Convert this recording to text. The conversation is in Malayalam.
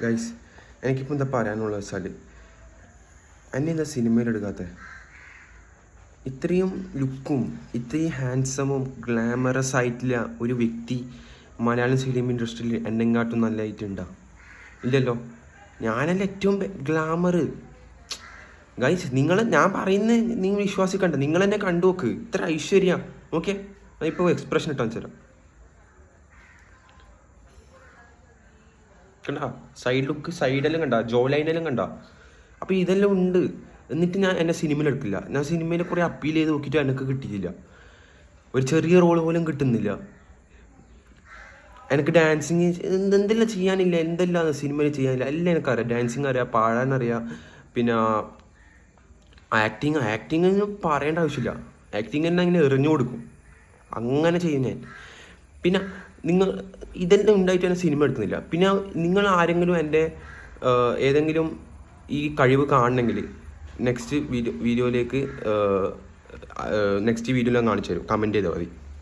ഗൈസ്, എനിക്കിപ്പോൾ എന്താ പറയാനുള്ളത് വെച്ചാൽ, എന്നെ എന്താ സിനിമയിലെടുക്കാത്ത? ഇത്രയും ലുക്കും ഇത്രയും ഹാൻഡ്സമും ഗ്ലാമറസ് ആയിട്ടുള്ള ഒരു വ്യക്തി മലയാളം ഫിലിം ഇൻഡസ്ട്രിയിൽ എന്നെങ്കാട്ടും നല്ലതായിട്ടുണ്ടോ? ഇല്ലല്ലോ. ഞാനല്ല ഏറ്റവും ഗ്ലാമർ. ഗൈസ്, ഞാൻ പറയുന്നത് നിങ്ങൾ വിശ്വാസിക്കണ്ട. നിങ്ങൾ എന്നെ കണ്ടു നോക്ക്. ഇത്ര ഐശ്വര്യ. ഓക്കെ, ഇപ്പോൾ എക്സ്പ്രഷൻ ഇട്ടാൻ തരാം. കണ്ട സൈഡ് ലുക്ക്, സൈഡെല്ലാം കണ്ട, ജോ ലൈനെല്ലാം കണ്ട. അപ്പോൾ ഇതെല്ലാം ഉണ്ട്. എന്നിട്ട് ഞാൻ എന്നെ സിനിമയിൽ എടുക്കില്ല. ഞാൻ സിനിമയിൽ കുറേ അപ്പീൽ ചെയ്ത് നോക്കിയിട്ട് എനിക്ക് കിട്ടിയില്ല. ഒരു ചെറിയ റോൾ പോലും കിട്ടുന്നില്ല. എനിക്ക് ഡാൻസിങ് എന്തെല്ലാം ചെയ്യാനില്ല, എന്തെല്ലാം സിനിമയിൽ ചെയ്യാനില്ല. എല്ലാം എനിക്കറിയാം. ഡാൻസിങ് അറിയാം, പാടാനറിയാം, പിന്നെ ആക്ടിങ് പറയേണ്ട ആവശ്യമില്ല. ആക്ടിങ് തന്നെ അങ്ങനെ എറിഞ്ഞു കൊടുക്കും. അങ്ങനെ ചെയ്യും ഞാൻ. പിന്നെ നിങ്ങൾ ഇതെല്ലാം ഉണ്ടായിട്ട് തന്നെ സിനിമ എടുക്കുന്നില്ല. പിന്നെ നിങ്ങൾ ആരെങ്കിലും എൻ്റെ ഏതെങ്കിലും ഈ കഴിവ് കാണണമെങ്കിൽ നെക്സ്റ്റ് വീഡിയോയിലേക്ക് നെക്സ്റ്റ് വീഡിയോയിൽ കാണിച്ചു തരും. കമൻറ്റ് ചെയ്താൽ മതി.